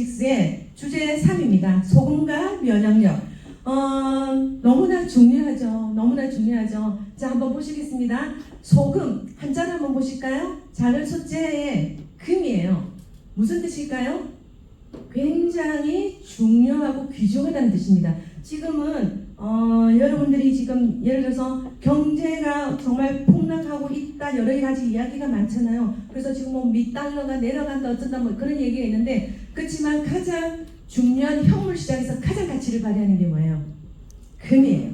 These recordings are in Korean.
6의 주제 3입니다. 소금과 면역력. 너무나 중요하죠. 너무나 중요하죠. 자, 한번 보시겠습니다. 소금 한자를 한번 보실까요? 자를 소재의 금이에요. 무슨 뜻일까요? 굉장히 중요하고 귀중하다는 뜻입니다. 지금은 여러분들이 지금 예를 들어서 경제가 정말 폭락하고 있다, 여러 가지 이야기가 많잖아요. 그래서 지금 뭐 $달러가 내려간다 어쩐다 뭐 그런 얘기가 있는데, 그렇지만 가장 중요한 현물 시장에서 가장 가치를 발휘하는 게 뭐예요? 금이에요.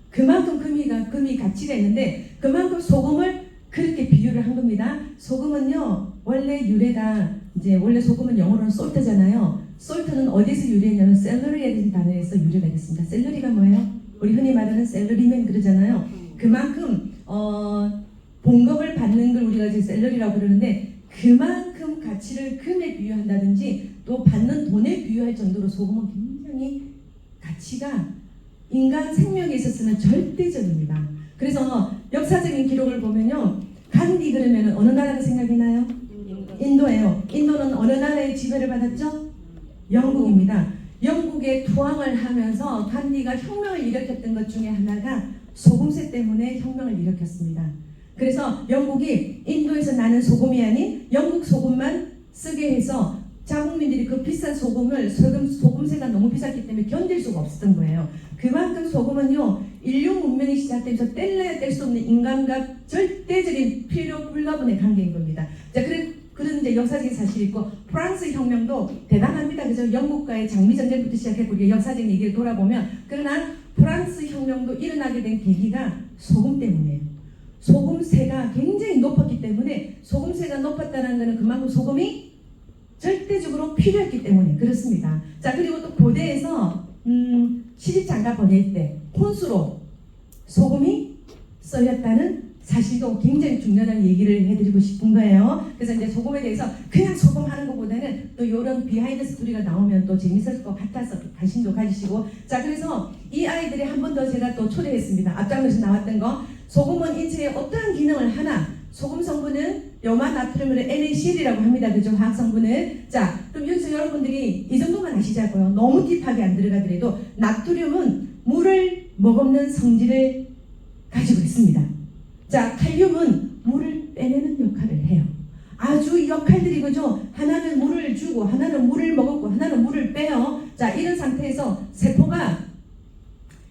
그만큼 금이 가치가 있는데, 그만큼 소금을 그렇게 비유를 한 겁니다. 소금은요, 원래 유래가 이제 원래 소금은 영어로는 솔트잖아요. 솔트는 어디서 유래했냐면 샐러리라는 단어에서 유래가 됐습니다. 샐러리가 뭐예요? 우리 흔히 말하는 샐러리맨 그러잖아요. 그만큼 봉급을 받는 걸 우리가 이제 샐러리라고 그러는데, 그만큼 가치를 금에 비유한다든지 또 받는 돈에 비유할 정도로 소금은 굉장히 가치가 인간 생명에 있어서는 절대적입니다. 그래서 역사적인 기록을 보면요, 간디 그러면 어느 나라가 생각이 나요? 인도예요. 인도는 어느 나라의 지배를 받았죠? 영국입니다. 영국에 투항을 하면서 간디가 혁명을 일으켰던 것 중에 하나가 소금세 때문에 혁명을 일으켰습니다. 그래서 영국이 인도에서 나는 소금이 아닌 영국 소금만 쓰게 해서 자국민들이 그 비싼 소금세가 너무 비쌌기 때문에 견딜 수가 없었던 거예요. 그만큼 소금은요, 인류 문명이 시작되면서 뗄래야 뗄 수 없는 인간과 절대적인 필요 불가분의 관계인 겁니다. 자, 그런 이제 역사적인 사실이 있고, 프랑스 혁명도 대단합니다. 그죠? 영국과의 장미 전쟁부터 시작해 우리가 역사적인 얘기를 돌아보면, 그러나 프랑스 혁명도 일어나게 된 계기가 소금 때문이에요. 소금세가 굉장히 높았기 때문에, 소금세가 높았다는 것은 그만큼 소금이 절대적으로 필요했기 때문에 그렇습니다. 자, 그리고 또 고대에서 시집장가 보낼 때 혼수로 소금이 쓰였다는 사실도 굉장히 중요하다는 얘기를 해드리고 싶은 거예요. 그래서 이제 소금에 대해서 그냥 소금하는 것보다는 또 이런 비하인드 스토리가 나오면 또 재밌을 것 같아서 관심도 가지시고, 자, 그래서 이 아이들이 한 번 더 제가 또 초대했습니다. 앞장에서 나왔던 거, 소금은 인체에 어떠한 기능을 하나, 소금 성분은 염화 나트륨으로 NaCl이라고 합니다. 그죠? 화학 성분은. 자, 그럼 여기서 여러분들이 이 정도만 아시자고요. 너무 딥하게 안 들어가더라도 나트륨은 물을 머금는 성질을 가지고 있습니다. 자, 칼륨은 물을 빼내는 역할을 해요. 아주 역할들이 그죠? 하나는 물을 주고, 하나는 물을 먹었고, 하나는 물을 빼요. 자, 이런 상태에서 세포가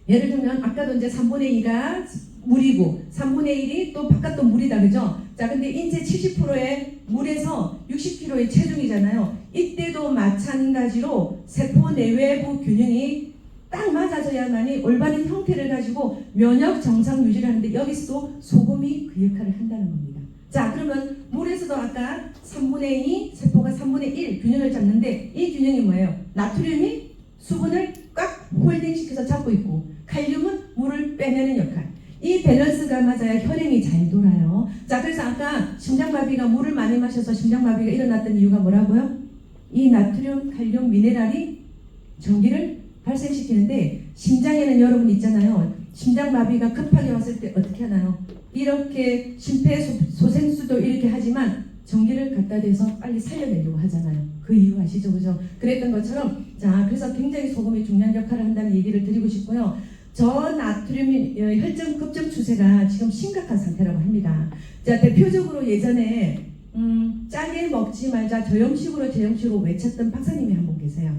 예를 들면 아까도 이제 3분의 2가 물이고 3분의 1이 또 바깥도 물이다, 그죠? 자, 근데 인체 70%의 물에서 60kg의 체중이잖아요. 이때도 마찬가지로 세포 내외부 균형이 딱 맞아져야만이 올바른 형태를 가지고 면역 정상 유지를 하는데, 여기서도 소금이 그 역할을 한다는 겁니다. 자, 그러면 물에서도 아까 3분의 2, 세포가 3분의 1 균형을 잡는데, 이 균형이 뭐예요? 나트륨이 수분을 꽉 홀딩시켜서 잡고 있고, 칼륨은 물을 빼내는 역할. 이 밸런스가 맞아야 혈행이 잘 돌아요. 자, 그래서 아까 심장마비가 물을 많이 마셔서 심장마비가 일어났던 이유가 뭐라고요? 이 나트륨, 칼륨, 미네랄이 전기를 발생시키는데, 심장에는 여러분 있잖아요. 심장마비가 급하게 왔을 때 어떻게 하나요? 이렇게 심폐소생술도 이렇게 하지만 전기를 갖다 대서 빨리 살려내려고 하잖아요. 그 이유 아시죠? 그죠? 그랬던 것처럼, 자, 그래서 굉장히 소금이 중요한 역할을 한다는 얘기를 드리고 싶고요. 저나트륨 혈전 급증 추세가 지금 심각한 상태라고 합니다. 자, 대표적으로 예전에 짜게 먹지 말자 저염식으로 외쳤던 박사님이 한 분 계세요.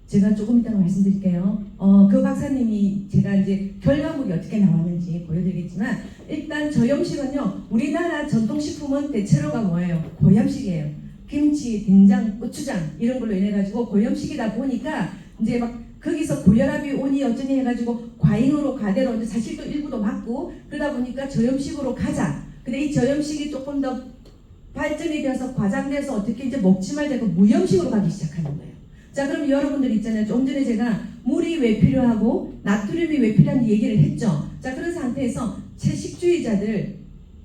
제가 조금 이따가 말씀드릴게요. 그 박사님이 제가 이제 결과물이 어떻게 나왔는지 보여드리겠지만, 일단 저염식은요, 우리나라 전통식품은 대체로가 뭐예요? 고염식이에요. 김치, 된장, 고추장 이런 걸로 인해 가지고 고염식이다 보니까 이제 막 거기서 고혈압이 오니 어쩌니 해가지고 과잉으로 가대로, 이제 사실 또 일부도 맞고 그러다 보니까 저염식으로 가자. 근데 이 저염식이 조금 더 발전이 되어서 과장돼서 어떻게 이제 먹지 말자, 그 무염식으로 가기 시작하는 거예요. 자, 그럼 여러분들 있잖아요. 좀 전에 제가 물이 왜 필요하고 나트륨이 왜 필요한지 얘기를 했죠. 자, 그런 상태에서 채식주의자들,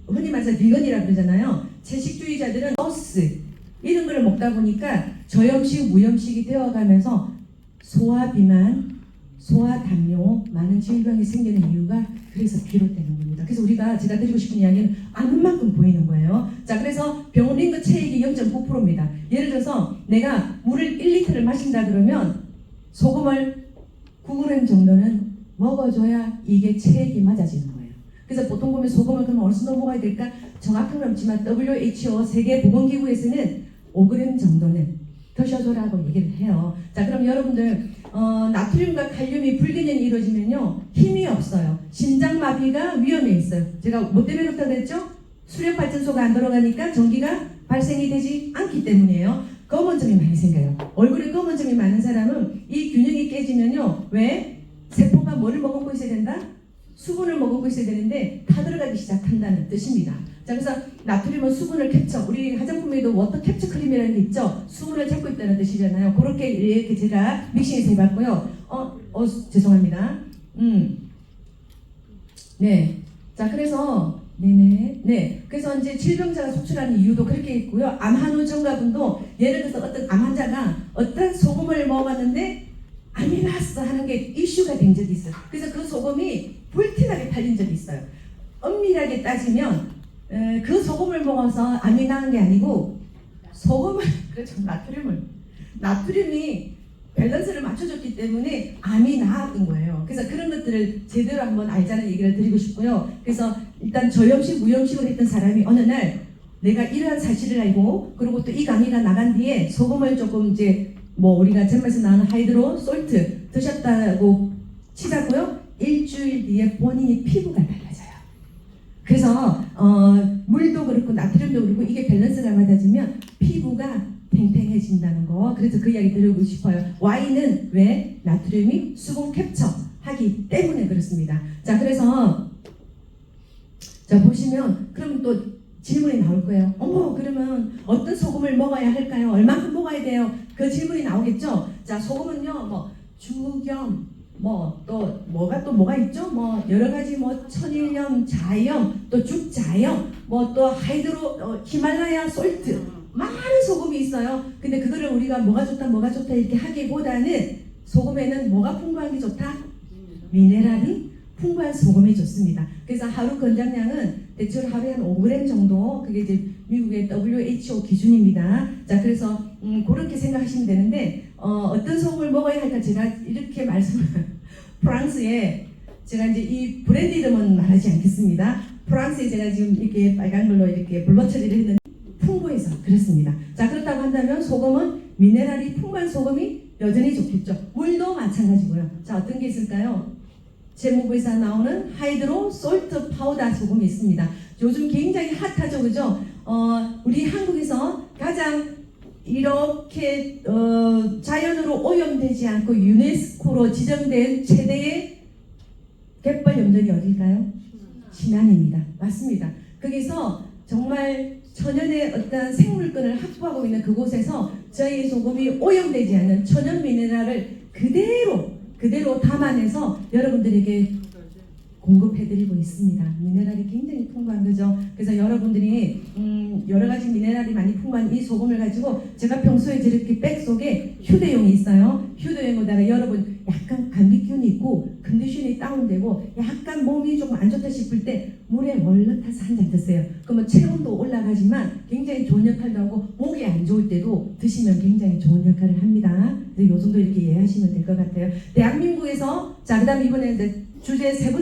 흔히 말해서 비건이라고 그러잖아요. 채식주의자들은 소스 이런 거를 먹다 보니까 저염식, 무염식이 되어가면서 소화비만, 소화당뇨, 많은 질병이 생기는 이유가 그래서 비롯되는 겁니다. 그래서 우리가 제가 드리고 싶은 이야기는 아는 만큼 보이는 거예요. 자, 그래서 병원 링크 체액이 0.9%입니다. 예를 들어서 내가 물을 1리터를 마신다 그러면 소금을 9g 정도는 먹어줘야 이게 체액이 맞아지는 거예요. 그래서 보통 보면 소금을 그럼 어느 정도 먹어야 될까? 정확한 건 없지만 WHO 세계보건기구에서는 5g 정도는 드셔줘라고 얘기를 해요. 자, 그럼 여러분들 나트륨과 칼륨이 불균형이 이루어지면요 힘이 없어요. 심장마비가 위험해 있어요. 제가 뭐 때문에 그렇다고 그랬죠? 수력발전소가 안 돌아가니까 전기가 발생이 되지 않기 때문이에요. 검은 점이 많이 생겨요. 얼굴에 검은 점이 많은 사람은 이 균형이 깨지면요 왜? 세포가 뭐를 머금고 있어야 된다? 수분을 머금고 있어야 되는데 타들어가기 시작한다는 뜻입니다. 자, 그래서 나트륨은 수분을 캡처, 우리 화장품에도 워터 캡처 크림이라는 게 있죠. 수분을 잡고 있다는 뜻이잖아요. 그렇게 이렇게 제가 믹싱해서 해봤고요. 죄송합니다. 네. 자, 그래서 네. 그래서 이제 질병자가 속출하는 이유도 그렇게 있고요. 암환우 전가분도 예를 들어서 어떤 암 환자가 어떤 소금을 먹었는데 암이 났어 하는 게 이슈가 된 적이 있어요. 그래서 그 소금이 불티나게 팔린 적이 있어요. 엄밀하게 따지면 그 소금을 먹어서 암이 나는 게 아니고 소금을 그렇죠 나트륨이 밸런스를 맞춰줬기 때문에 암이 나았던 거예요. 그래서 그런 것들을 제대로 한번 알자는 얘기를 드리고 싶고요. 그래서 일단 저염식 무염식을 했던 사람이 어느 날 내가 이러한 사실을 알고 그리고 또 이 강의가 나간 뒤에 소금을 조금 이제 뭐 우리가 잼에서 나오는 하이드로 솔트 드셨다고 치자고요. 일주일 뒤에 본인이 피부가 달라져요. 그래서 물도 그렇고 나트륨도 그렇고 이게 밸런스가 맞아지면 피부가 탱탱해진다는 거. 그래서 그 이야기 드리고 싶어요. 와인은 왜? 나트륨이 수분 캡처하기 때문에 그렇습니다. 자, 그래서 자 보시면 그럼 또 질문이 나올 거예요. 그러면 어떤 소금을 먹어야 할까요? 얼마큼 먹어야 돼요? 그 질문이 나오겠죠. 자, 소금은요 뭐 주겸 또 뭐가 있죠? 뭐 여러 가지 뭐 천일염, 자염, 또 죽자염, 뭐 또 하이드로 히말라야 솔트 많은 소금이 있어요. 근데 그거를 우리가 뭐가 좋다 이렇게 하기보다는 소금에는 뭐가 풍부한 게 좋다? 미네랄이 풍부한 소금이 좋습니다. 그래서 하루 권장량은 대체로 하루에 한 5g 정도, 그게 이제 미국의 WHO 기준입니다. 자, 그래서 그렇게 생각하시면 되는데 어떤 소금을 먹어야 할까 제가 이렇게 말씀을 프랑스에 제가 이제 이 브랜드 이름은 말하지 않겠습니다. 프랑스에 제가 지금 이렇게 빨간 걸로 이렇게 블러 처리를 했는데 풍부해서 그렇습니다. 자, 그렇다고 한다면 소금은 미네랄이 풍부한 소금이 여전히 좋겠죠. 물도 마찬가지고요. 자, 어떤 게 있을까요? 제목에서 나오는 하이드로 솔트 파우더 소금이 있습니다. 요즘 굉장히 핫하죠, 그죠? 우리 한국에서 가장 이렇게 자연으로 오염되지 않고 유네스코로 지정된 최대의 갯벌 염전이 어딜까요? 신안입니다. 맞습니다. 거기서 정말 천연의 어떤 생물권을 확보하고 있는 그곳에서 저희 소금이 오염되지 않는 천연 미네랄을 그대로 담아내서 여러분들에게 공급해드리고 있습니다. 미네랄이 굉장히 풍부한 거죠. 그래서 여러분들이 여러 가지 미네랄이 많이 풍부한 이 소금을 가지고 제가 평소에 저렇게 백 속에 휴대용이 있어요. 휴대용에다가 여러분 약간 감기 기운이 있고 컨디션이 다운되고 약간 몸이 조금 안 좋다 싶을 때 물에 얼른 타서 한 잔 드세요. 그러면 체온도 올라가지만 굉장히 좋은 역할도 하고 목이 안 좋을 때도 드시면 굉장히 좋은 역할을 합니다. 이 정도 이렇게 이해하시면 될 것 같아요. 대한민국에서 자, 그다음 이번에 이제 주제 세 번째